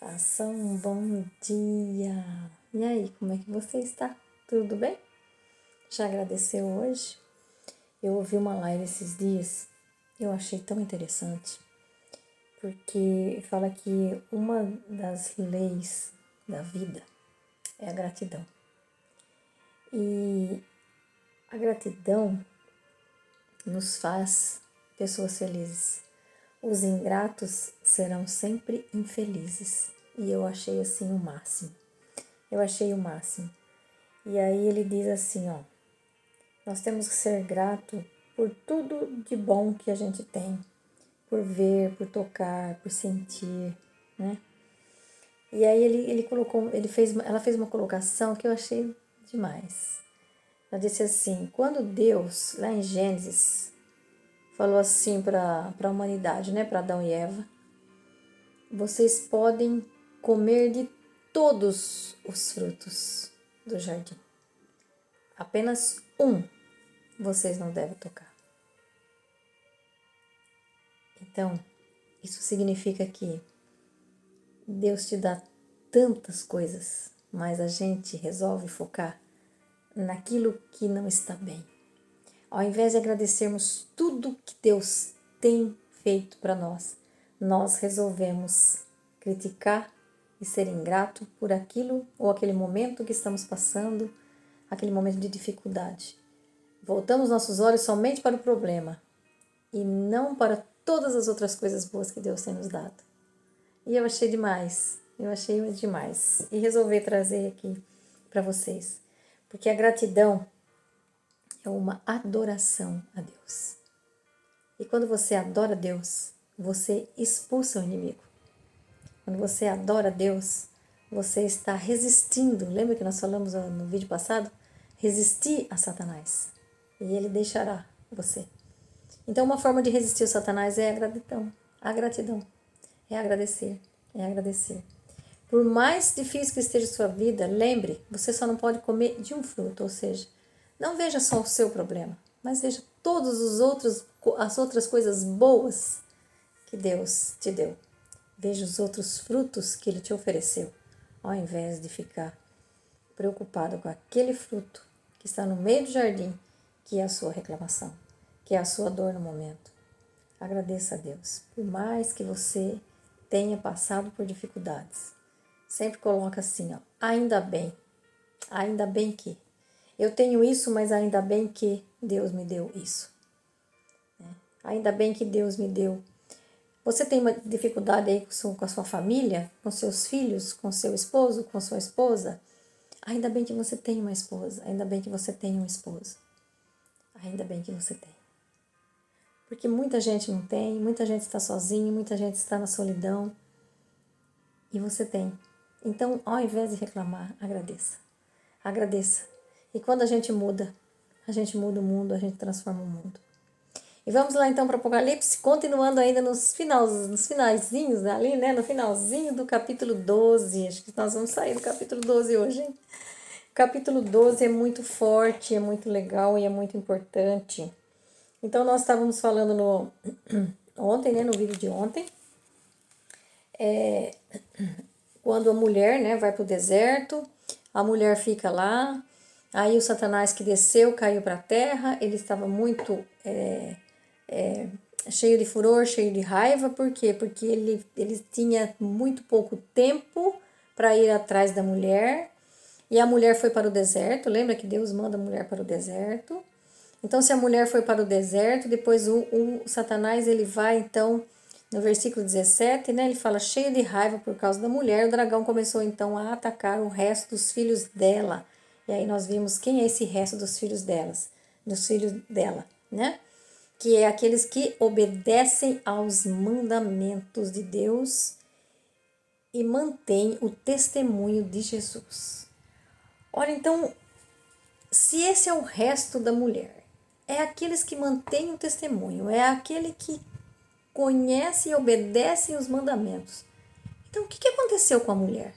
Faça um bom dia. E aí, como é que você está? Tudo bem? Já agradeceu hoje? Eu ouvi uma live esses dias, eu achei tão interessante, porque fala que uma das leis da vida é a gratidão. E a gratidão nos faz pessoas felizes. Os ingratos serão sempre infelizes. E eu achei assim o máximo. Eu achei o máximo. E aí ele diz assim, ó, nós temos que ser grato por tudo de bom que a gente tem, por ver, por tocar, por sentir, né? E aí ele colocou, ela fez uma colocação que eu achei demais. Ela disse assim, quando Deus, lá em Gênesis, falou assim para a humanidade, né, para Adão e Eva, vocês podem comer de todos os frutos do jardim. Apenas um vocês não devem tocar. Então, isso significa que Deus te dá tantas coisas, mas a gente resolve focar naquilo que não está bem. Ao invés de agradecermos tudo que Deus tem feito para nós, nós resolvemos criticar e ser ingrato por aquilo ou aquele momento que estamos passando, aquele momento de dificuldade. Voltamos nossos olhos somente para o problema e não para todas as outras coisas boas que Deus tem nos dado. E eu achei demais, E resolvi trazer aqui para vocês, porque a gratidão é uma adoração a Deus. E quando você adora Deus, você expulsa o inimigo. Quando você adora Deus, você está resistindo. Lembra que nós falamos no vídeo passado? Resistir a Satanás. E ele deixará você. Então, uma forma de resistir ao Satanás é a gratidão. A gratidão. É agradecer. É agradecer. Por mais difícil que esteja a sua vida, lembre, você só não pode comer de um fruto. Ou seja, não veja só o seu problema, mas veja todas as outras coisas boas que Deus te deu. Veja os outros frutos que Ele te ofereceu, ao invés de ficar preocupado com aquele fruto que está no meio do jardim, que é a sua reclamação, que é a sua dor no momento. Agradeça a Deus, por mais que você tenha passado por dificuldades. Sempre coloca assim, ó, ainda bem que. Eu tenho isso, mas ainda bem que Deus me deu isso. Ainda bem que Deus me deu. Você tem uma dificuldade aí com a sua família, com seus filhos, com seu esposo, com sua esposa? Ainda bem que você tem uma esposa, ainda bem que você tem um esposo. Ainda bem que você tem. Porque muita gente não tem, muita gente está sozinha, muita gente está na solidão. E você tem. Então, ao invés de reclamar, agradeça. Agradeça. E quando a gente muda o mundo, a gente transforma o mundo. E vamos lá então para o Apocalipse, continuando ainda nos finalzinhos ali, né? No finalzinho do capítulo 12. Acho que nós vamos sair do capítulo 12 hoje, hein? O capítulo 12 é muito forte, é muito legal e é muito importante. Então, nós estávamos falando ontem, né? No vídeo de ontem. Quando a mulher, né, vai para o deserto, a mulher fica lá, aí o Satanás que desceu caiu para a terra, ele estava muito cheio de furor, cheio de raiva, por quê? Porque ele tinha muito pouco tempo para ir atrás da mulher, e a mulher foi para o deserto, lembra que Deus manda a mulher para o deserto? Então, se a mulher foi para o deserto, depois o Satanás, ele vai, então, no versículo 17, né, ele fala, cheio de raiva por causa da mulher, o dragão começou, então, a atacar o resto dos filhos dela. E aí nós vimos quem é esse resto dos filhos dela, né? Que é aqueles que obedecem aos mandamentos de Deus e mantêm o testemunho de Jesus. Olha, então, se esse é o resto da mulher, é aqueles que mantêm o testemunho, é aquele que conhece e obedece os mandamentos. Então, o que aconteceu com a mulher?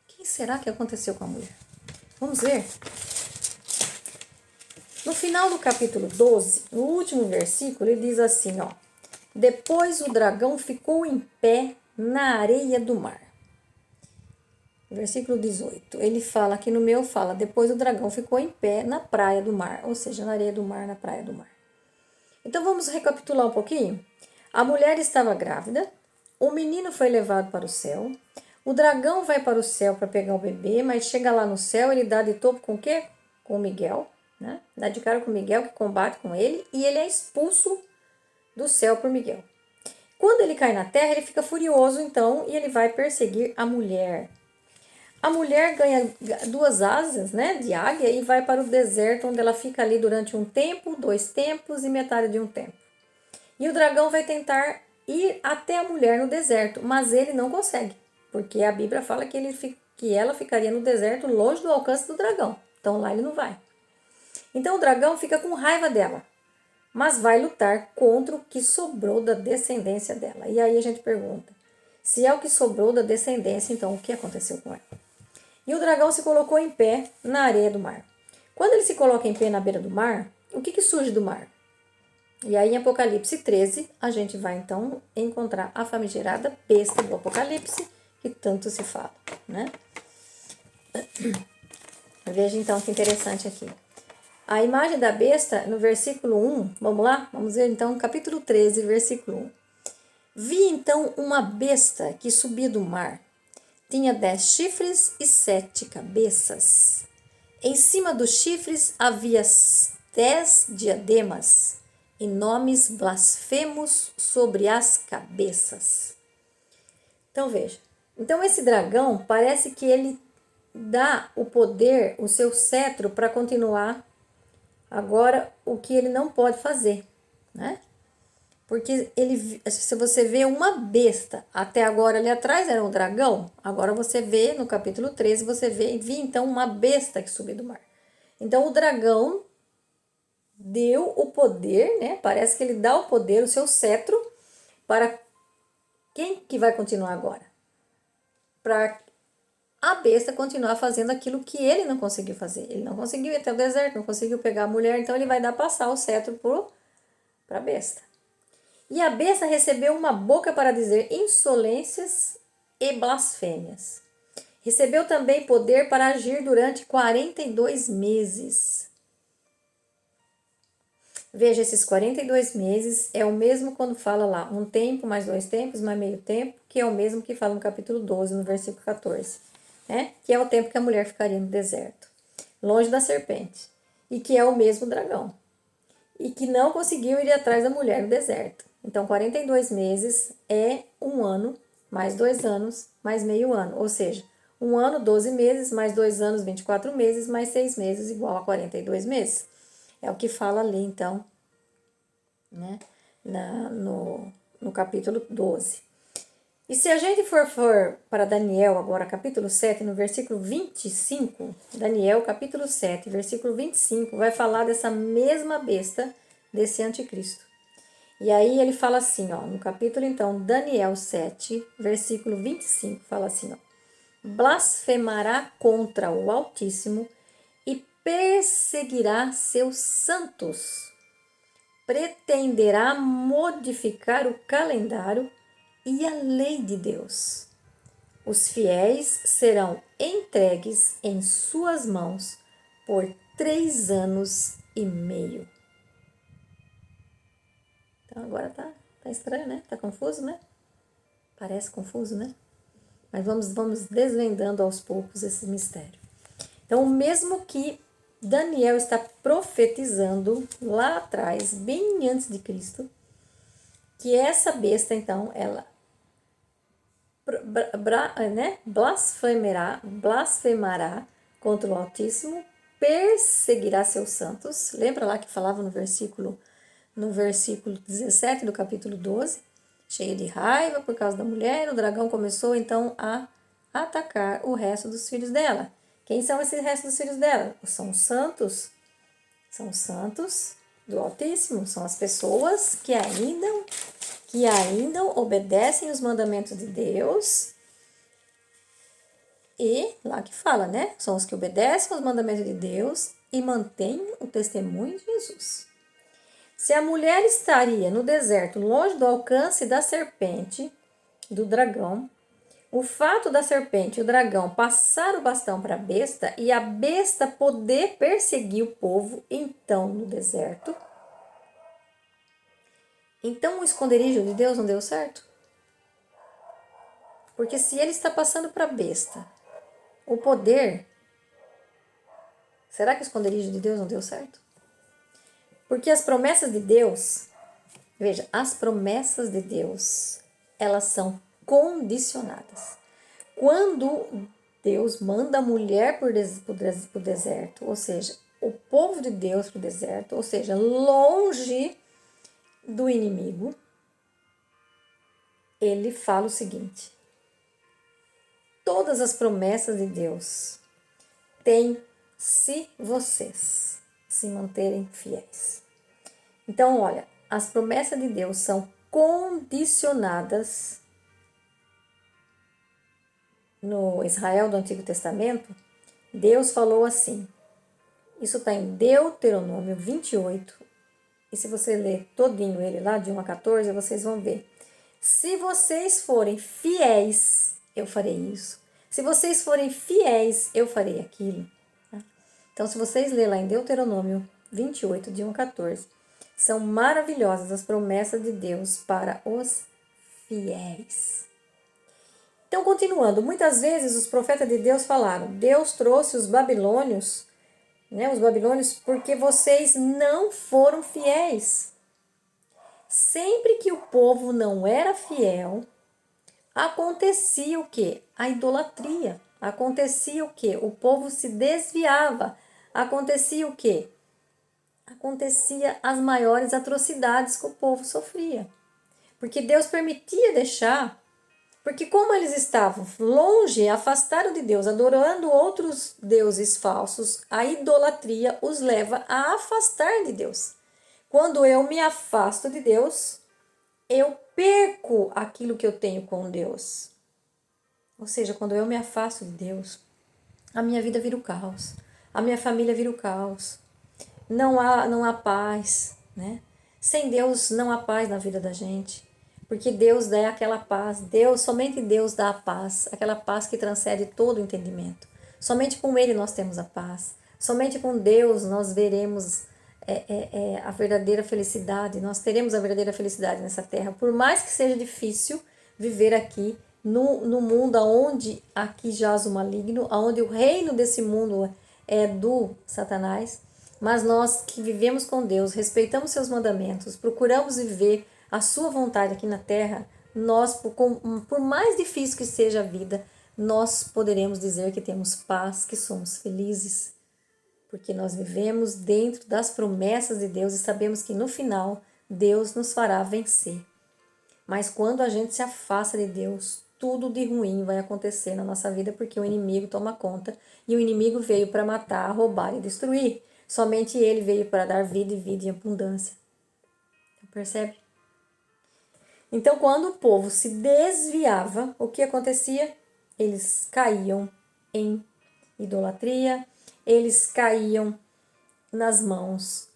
O que será que aconteceu com a mulher? Vamos ver. No final do capítulo 12, no último versículo, ele diz assim, ó. Depois o dragão ficou em pé na areia do mar. Versículo 18. Ele fala, aqui no meu fala, depois o dragão ficou em pé na praia do mar, ou seja, na areia do mar, na praia do mar. Então vamos recapitular um pouquinho? A mulher estava grávida, o menino foi levado para o céu, o dragão vai para o céu para pegar o bebê, mas chega lá no céu, ele dá de topo com o quê? Com o Miguel, né? Dá de cara com o Miguel, que combate com ele, e ele é expulso do céu por Miguel. Quando ele cai na terra, ele fica furioso, então, e ele vai perseguir a mulher. A mulher ganha 2 asas, né, de águia e vai para o deserto, onde ela fica ali durante um tempo, 2 tempos e metade de um tempo. E o dragão vai tentar ir até a mulher no deserto, mas ele não consegue, porque a Bíblia fala que ela ficaria no deserto longe do alcance do dragão. Então lá ele não vai. Então o dragão fica com raiva dela, mas vai lutar contra o que sobrou da descendência dela. E aí a gente pergunta, se é o que sobrou da descendência, então o que aconteceu com ela? E o dragão se colocou em pé na areia do mar. Quando ele se coloca em pé na beira do mar, o que surge do mar? E aí em Apocalipse 13, a gente vai então encontrar a famigerada besta do Apocalipse, que tanto se fala, né? Veja então que interessante aqui. A imagem da besta no versículo 1, vamos lá? Vamos ver então capítulo 13, versículo 1. Vi então uma besta que subia do mar. Tinha 10 chifres e 7 cabeças. Em cima dos chifres havia 10 diademas e nomes blasfemos sobre as cabeças. Então veja. Então esse dragão parece que ele dá o poder, o seu cetro, para continuar agora o que ele não pode fazer, né? Porque ele, se você vê uma besta, até agora ali atrás era um dragão, agora você vê no capítulo 13, você vê então uma besta que subiu do mar. Então o dragão deu o poder, né? Parece que ele dá o poder, o seu cetro, para quem que vai continuar agora? Para a besta continuar fazendo aquilo que ele não conseguiu fazer. Ele não conseguiu ir até o deserto, não conseguiu pegar a mulher, então ele vai dar passar o cetro para a besta. E a besta recebeu uma boca para dizer insolências e blasfêmias. Recebeu também poder para agir durante 42 meses. Veja, esses 42 meses é o mesmo quando fala lá, um tempo, mais 2 tempos, mais meio tempo, que é o mesmo que fala no capítulo 12, no versículo 14, né? Que é o tempo que a mulher ficaria no deserto, longe da serpente, e que é o mesmo dragão, e que não conseguiu ir atrás da mulher no deserto. Então, 42 meses é um ano, mais 2 anos, mais meio ano. Ou seja, um ano, 12 meses, mais 2 anos, 24 meses, mais 6 meses, igual a 42 meses. É o que fala ali, então, né, no capítulo 12. E se a gente for para Daniel agora, capítulo 7, no versículo 25, Daniel, capítulo 7, versículo 25, vai falar dessa mesma besta, desse anticristo. E aí ele fala assim, ó, no capítulo então, Daniel 7, versículo 25, fala assim, ó, blasfemará contra o Altíssimo e perseguirá seus santos, pretenderá modificar o calendário e a lei de Deus. Os fiéis serão entregues em suas mãos por 3 anos e meio. Então agora tá estranho, né? Tá confuso, né? Parece confuso, né? Mas vamos desvendando aos poucos esse mistério. Então, o mesmo que Daniel está profetizando lá atrás, bem antes de Cristo, que essa besta, então, ela blasfemará contra o Altíssimo, perseguirá seus santos. Lembra lá que falava no versículo 17 do capítulo 12, cheio de raiva por causa da mulher, o dragão começou então a atacar o resto dos filhos dela. Quem são esses restos dos filhos dela? São santos do Altíssimo, são as pessoas que ainda obedecem os mandamentos de Deus. E lá que fala, né? São os que obedecem aos mandamentos de Deus e mantêm o testemunho de Jesus. Se a mulher estaria no deserto, longe do alcance da serpente, do dragão, o fato da serpente e o dragão passar o bastão para a besta e a besta poder perseguir o povo, então, no deserto. Então, o esconderijo de Deus não deu certo? Porque se ele está passando para a besta o poder, será que o esconderijo de Deus não deu certo? Porque as promessas de Deus, veja, as promessas de Deus, elas são condicionadas. Quando Deus manda a mulher para o deserto, ou seja, o povo de Deus para o deserto, ou seja, longe do inimigo, ele fala o seguinte: todas as promessas de Deus têm se vocês se manterem fiéis. Então, olha, as promessas de Deus são condicionadas. No Israel do Antigo Testamento, Deus falou assim. Isso está em Deuteronômio 28. E se você ler todinho ele lá, de 1 a 14, vocês vão ver. Se vocês forem fiéis, eu farei isso. Se vocês forem fiéis, eu farei aquilo. Então, se vocês lerem lá em Deuteronômio 28, de 1 a 14, são maravilhosas as promessas de Deus para os fiéis. Então, continuando, muitas vezes os profetas de Deus falaram: Deus trouxe os babilônios, porque vocês não foram fiéis. Sempre que o povo não era fiel, acontecia o quê? A idolatria. Acontecia o quê? O povo se desviava. Acontecia o quê? Acontecia as maiores atrocidades que o povo sofria. Porque Deus permitia deixar. Porque como eles estavam longe, afastaram de Deus, adorando outros deuses falsos, a idolatria os leva a afastar de Deus. Quando eu me afasto de Deus, eu perco aquilo que eu tenho com Deus. Ou seja, quando eu me afasto de Deus, a minha vida vira o caos, a minha família vira o caos. Não há paz, né? Sem Deus não há paz na vida da gente. Porque Deus dá aquela paz, somente Deus dá a paz, aquela paz que transcende todo o entendimento. Somente com Ele nós temos a paz. Somente com Deus nós veremos a verdadeira felicidade, nós teremos a verdadeira felicidade nessa terra. Por mais que seja difícil viver aqui, no mundo onde aqui jaz o maligno, onde o reino desse mundo é do Satanás, mas nós que vivemos com Deus, respeitamos seus mandamentos, procuramos viver a sua vontade aqui na terra, nós, por mais difícil que seja a vida, nós poderemos dizer que temos paz, que somos felizes, porque nós vivemos dentro das promessas de Deus e sabemos que no final Deus nos fará vencer. Mas quando a gente se afasta de Deus, tudo de ruim vai acontecer na nossa vida, porque o inimigo toma conta, e o inimigo veio para matar, roubar e destruir. Somente ele veio para dar vida e vida em abundância. Percebe? Então, quando o povo se desviava, o que acontecia? Eles caíam em idolatria, eles caíam nas mãos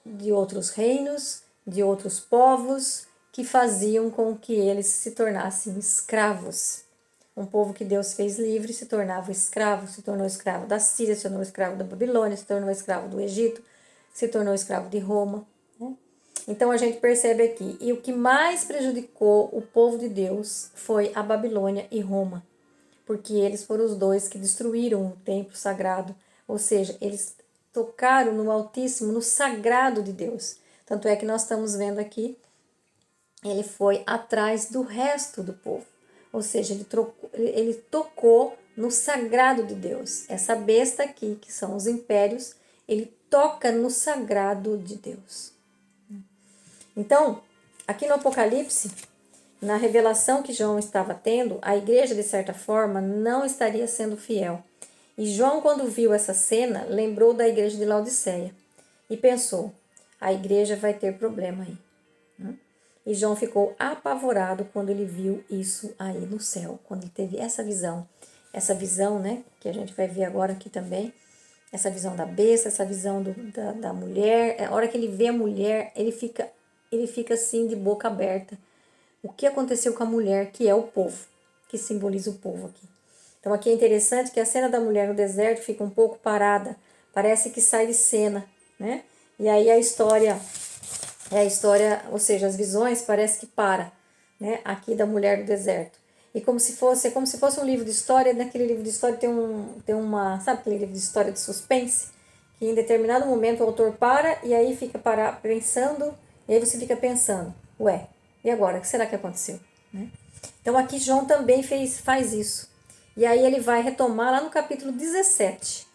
de outros reinos, de outros povos, que faziam com que eles se tornassem escravos. Um povo que Deus fez livre se tornava escravo, se tornou escravo da Síria, se tornou escravo da Babilônia, se tornou escravo do Egito, se tornou escravo de Roma. Então a gente percebe aqui, e o que mais prejudicou o povo de Deus foi a Babilônia e Roma, porque eles foram os dois que destruíram o templo sagrado, ou seja, eles tocaram no Altíssimo, no sagrado de Deus. Tanto é que nós estamos vendo aqui, ele foi atrás do resto do povo, ou seja, ele tocou no sagrado de Deus. Essa besta aqui, que são os impérios, ele toca no sagrado de Deus. Então, aqui no Apocalipse, na revelação que João estava tendo, a igreja, de certa forma, não estaria sendo fiel. E João, quando viu essa cena, lembrou da igreja de Laodiceia e pensou, a igreja vai ter problema aí. E João ficou apavorado quando ele viu isso aí no céu, quando ele teve essa visão, né, que a gente vai ver agora aqui também, essa visão da besta, essa visão da mulher. A hora que ele vê a mulher, ele fica assim de boca aberta, o que aconteceu com a mulher, que é o povo, que simboliza o povo aqui. Então aqui é interessante que a cena da mulher no deserto fica um pouco parada, parece que sai de cena, né? E aí a história, ou seja, as visões parece que para, né? Aqui da mulher do deserto. E como se fosse um livro de história, naquele livro de história tem uma, sabe aquele livro de história de suspense? Que em determinado momento o autor para e aí fica pensando, e aí você fica pensando, ué, e agora, o que será que aconteceu? Né? Então aqui João também faz isso. E aí ele vai retomar lá no capítulo 17.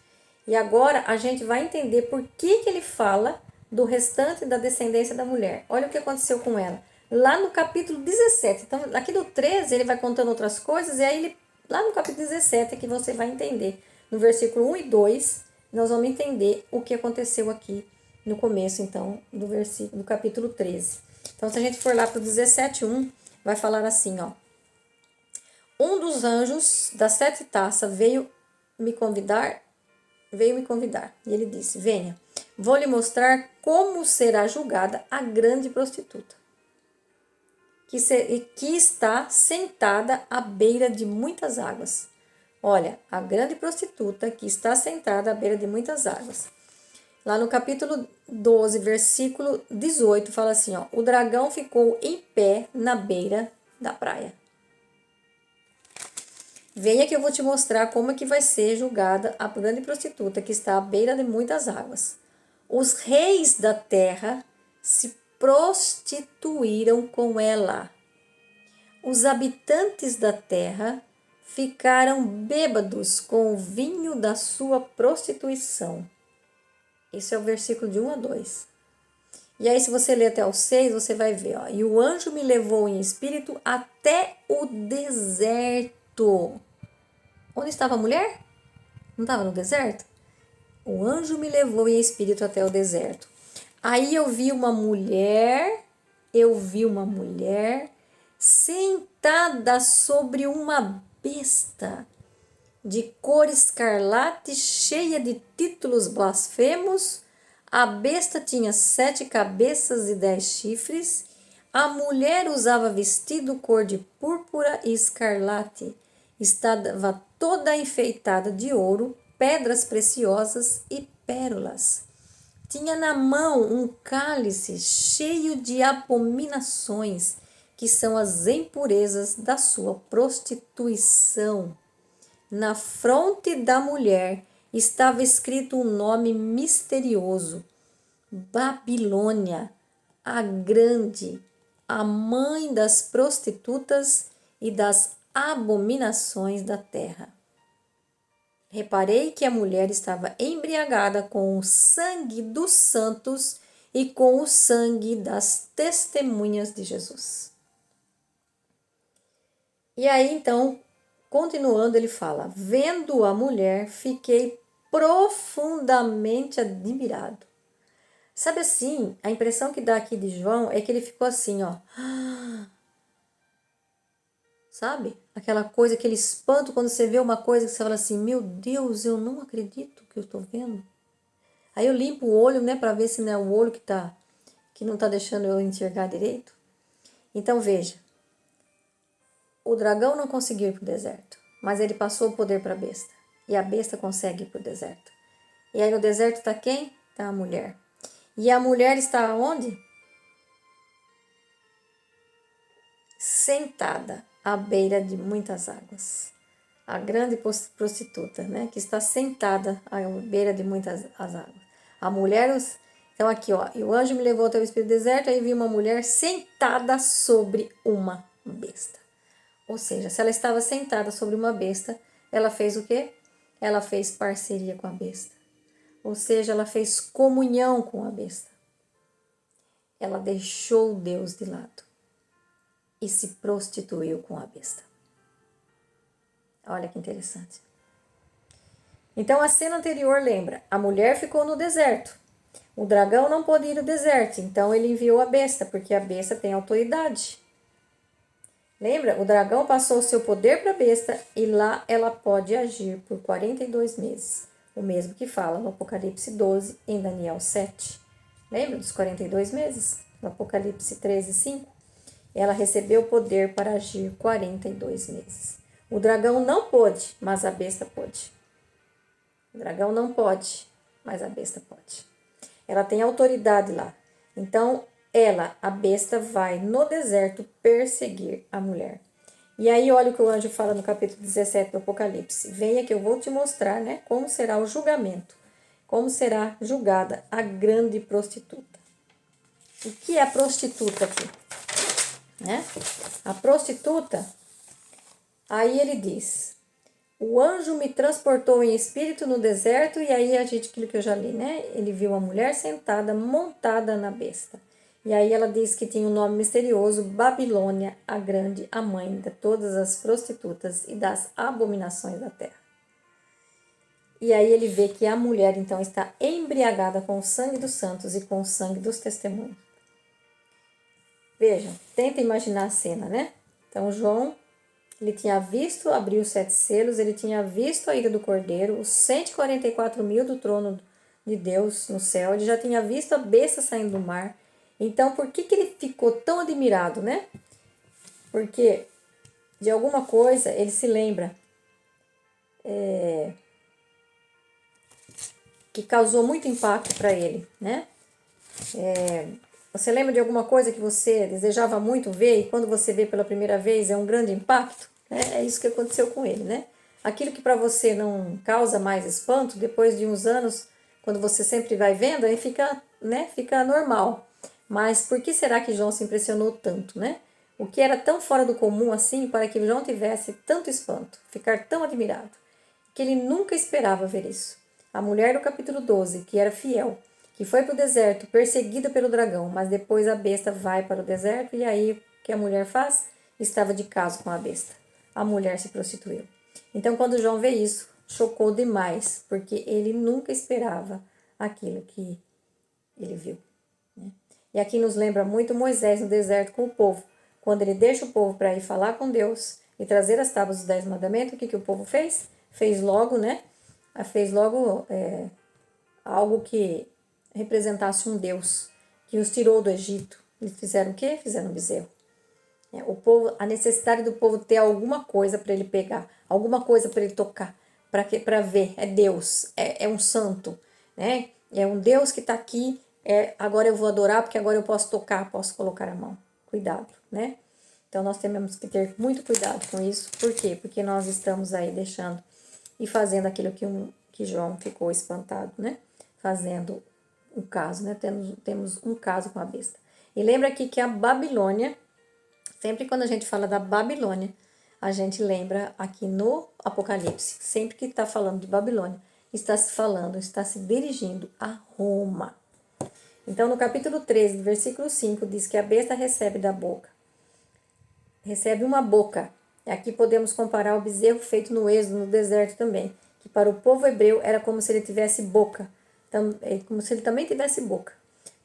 E agora a gente vai entender por que ele fala do restante da descendência da mulher. Olha o que aconteceu com ela. Lá no capítulo 17. Então, aqui do 13 ele vai contando outras coisas, e aí lá no capítulo 17 é que você vai entender. No versículo 1 e 2, nós vamos entender o que aconteceu aqui no começo, então, do capítulo 13. Então, se a gente for lá para o 17:1, vai falar assim, ó. Um dos anjos das 7 taças veio me convidar. E ele disse, venha, vou lhe mostrar como será julgada a grande prostituta, que está sentada à beira de muitas águas. Olha, a grande prostituta que está sentada à beira de muitas águas. Lá no capítulo 12, versículo 18, fala assim, ó, o dragão ficou em pé na beira da praia. Venha que eu vou te mostrar como é que vai ser julgada a grande prostituta que está à beira de muitas águas. Os reis da terra se prostituíram com ela. Os habitantes da terra ficaram bêbados com o vinho da sua prostituição. Esse é o versículo de 1 a 2. E aí, se você ler até o 6, você vai ver, ó. E o anjo me levou em espírito até o deserto. Onde estava a mulher? Não estava no deserto? O anjo me levou em espírito até o deserto. Aí eu vi uma mulher sentada sobre uma besta de cor escarlate, cheia de títulos blasfemos. A besta tinha 7 cabeças e 10 chifres. A mulher usava vestido cor de púrpura e escarlate. Estava toda enfeitada de ouro, pedras preciosas e pérolas. Tinha na mão um cálice cheio de abominações, que são as impurezas da sua prostituição. Na fronte da mulher estava escrito um nome misterioso: Babilônia, a Grande, a mãe das prostitutas e das abominações da terra. Reparei que a mulher estava embriagada com o sangue dos santos e com o sangue das testemunhas de Jesus. E aí, então, continuando, ele fala: vendo a mulher, fiquei profundamente admirado. Sabe assim, a impressão que dá aqui de João é que ele ficou assim, ó. Sabe? Aquela coisa, aquele espanto quando você vê uma coisa que você fala assim, meu Deus, eu não acredito que eu estou vendo. Aí eu limpo o olho, né, para ver se não é o olho que não tá deixando eu enxergar direito. Então veja, o dragão não conseguiu ir para o deserto, mas ele passou o poder para a besta. E a besta consegue ir para o deserto. E aí no deserto está quem? Está a mulher. E a mulher está onde? Sentada à beira de muitas águas. A grande prostituta, né? Que está sentada à beira de muitas águas. A mulher, então aqui, ó. E o anjo me levou até o espírito do deserto, aí vi uma mulher sentada sobre uma besta. Ou seja, se ela estava sentada sobre uma besta, ela fez o quê? Ela fez parceria com a besta. Ou seja, ela fez comunhão com a besta. Ela deixou Deus de lado e se prostituiu com a besta. Olha que interessante. Então a cena anterior lembra, a mulher ficou no deserto. O dragão não pôde ir ao deserto, então ele enviou a besta, porque a besta tem autoridade. Lembra? O dragão passou o seu poder para a besta e lá ela pode agir por 42 meses. O mesmo que fala no Apocalipse 12, em Daniel 7. Lembra dos 42 meses? No Apocalipse 13, 5. ela recebeu poder para agir 42 meses. O dragão não pôde, mas a besta pôde. O dragão não pode, mas a besta pode. Ela tem autoridade lá. Então, ela, a besta, vai no deserto perseguir a mulher. E aí, olha o que o anjo fala no capítulo 17 do Apocalipse. Venha que eu vou te mostrar, né, como será o julgamento. Como será julgada a grande prostituta. O que é a prostituta aqui? Né? A prostituta, aí ele diz, o anjo me transportou em espírito no deserto, e aí aquilo que eu já li, né? Ele viu a mulher sentada, montada na besta. E aí ela diz que tinha um nome misterioso, Babilônia, a grande, a mãe de todas as prostitutas e das abominações da terra. E aí ele vê que a mulher, então, está embriagada com o sangue dos santos e com o sangue dos testemunhos. Vejam, tenta imaginar a cena, né? Então, João, ele tinha visto abrir os 7 selos, ele tinha visto a ira do Cordeiro, os 144 mil do trono de Deus no céu, ele já tinha visto a besta saindo do mar. Então, por que ele ficou tão admirado, né? Porque, de alguma coisa, ele se lembra que causou muito impacto para ele, né? Você lembra de alguma coisa que você desejava muito ver e quando você vê pela primeira vez é um grande impacto? É isso que aconteceu com ele, né? Aquilo que para você não causa mais espanto, depois de uns anos, quando você sempre vai vendo, aí fica, né, fica normal. Mas por que será que João se impressionou tanto, né? O que era tão fora do comum assim para que João tivesse tanto espanto, ficar tão admirado, que ele nunca esperava ver isso. A mulher do capítulo 12, que era fiel, que foi para o deserto perseguida pelo dragão, mas depois a besta vai para o deserto e aí o que a mulher faz? Estava de caso com a besta. A mulher se prostituiu. Então, quando João vê isso, chocou demais, porque ele nunca esperava aquilo que ele viu. Né? E aqui nos lembra muito Moisés no deserto com o povo. Quando ele deixa o povo para ir falar com Deus e trazer as tábuas dos 10 mandamentos, o que o povo fez? Fez logo, né? Fez logo algo que representasse um Deus que os tirou do Egito. Eles fizeram o quê? Fizeram um bezerro. O povo, a necessidade do povo ter alguma coisa para ele pegar, alguma coisa para ele tocar, para ver, é Deus, é um santo, né? É um Deus que está aqui, agora eu vou adorar porque agora eu posso tocar, posso colocar a mão. Cuidado, né? Então nós temos que ter muito cuidado com isso. Por quê? Porque nós estamos aí deixando e fazendo aquilo que João ficou espantado, né? Fazendo um caso, né? Temos um caso com a besta. E lembra aqui que a Babilônia, sempre quando a gente fala da Babilônia, a gente lembra aqui no Apocalipse, sempre que está falando de Babilônia, está se dirigindo a Roma. Então, no capítulo 13, versículo 5, diz que a besta recebe uma boca. E aqui podemos comparar o bezerro feito no Êxodo, no deserto também, que para o povo hebreu era como se ele tivesse boca, como se ele também tivesse boca,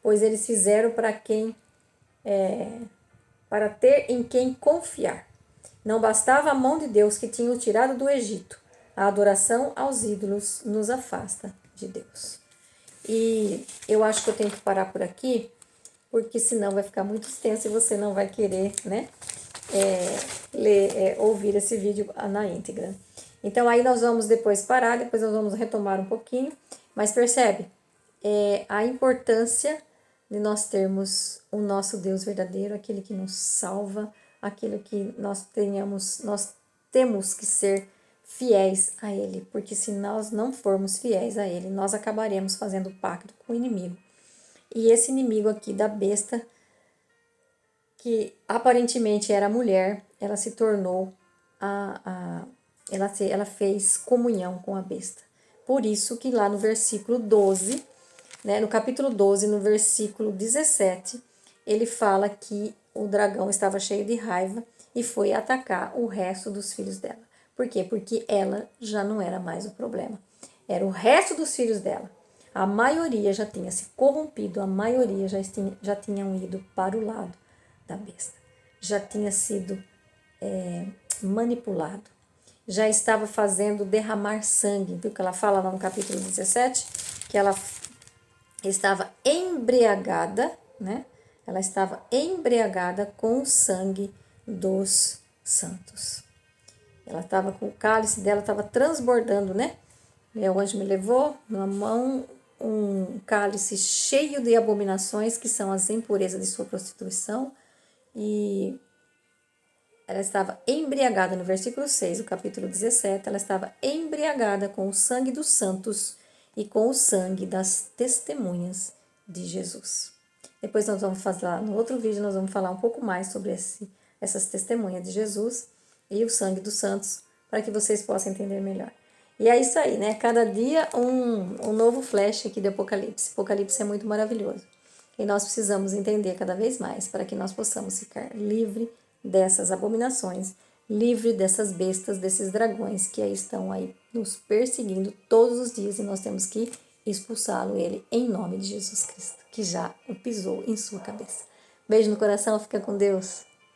pois eles fizeram para ter em quem confiar. Não bastava a mão de Deus que tinha o tirado do Egito. A adoração aos ídolos nos afasta de Deus. E eu acho que eu tenho que parar por aqui, porque senão vai ficar muito extenso e você não vai querer, né, ouvir esse vídeo na íntegra. Então aí nós vamos depois parar, depois nós vamos retomar um pouquinho, mas percebe a importância de nós termos o nosso Deus verdadeiro, aquele que nos salva, aquilo que nós temos que ser fiéis a Ele, porque se nós não formos fiéis a Ele, nós acabaremos fazendo pacto com o inimigo. E esse inimigo aqui da besta, que aparentemente era mulher, ela se tornou ela fez comunhão com a besta. Por isso que lá no versículo 12, né, no capítulo 12, no versículo 17, ele fala que o dragão estava cheio de raiva e foi atacar o resto dos filhos dela. Por quê? Porque ela já não era mais o problema. Era o resto dos filhos dela. A maioria já tinha se corrompido, a maioria já tinham ido para o lado da besta. Já tinha sido manipulado. Já estava fazendo derramar sangue. Viu que ela fala lá no capítulo 17? Que ela estava embriagada, né? ela estava embriagada com o sangue dos santos. Ela estava com o cálice dela, estava transbordando, né? E o anjo me levou na mão um cálice cheio de abominações, que são as impurezas de sua prostituição, e ela estava embriagada, no versículo 6, do capítulo 17, ela estava embriagada com o sangue dos santos e com o sangue das testemunhas de Jesus. Depois nós vamos falar, no outro vídeo, nós vamos falar um pouco mais sobre essas testemunhas de Jesus e o sangue dos santos, para que vocês possam entender melhor. E é isso aí, né? Cada dia um novo flash aqui do Apocalipse. Apocalipse é muito maravilhoso. E nós precisamos entender cada vez mais para que nós possamos ficar livre dessas abominações, livre dessas bestas, desses dragões que aí estão aí nos perseguindo todos os dias, e nós temos que expulsá-lo, ele, em nome de Jesus Cristo, que já o pisou em sua cabeça. Beijo no coração, fica com Deus.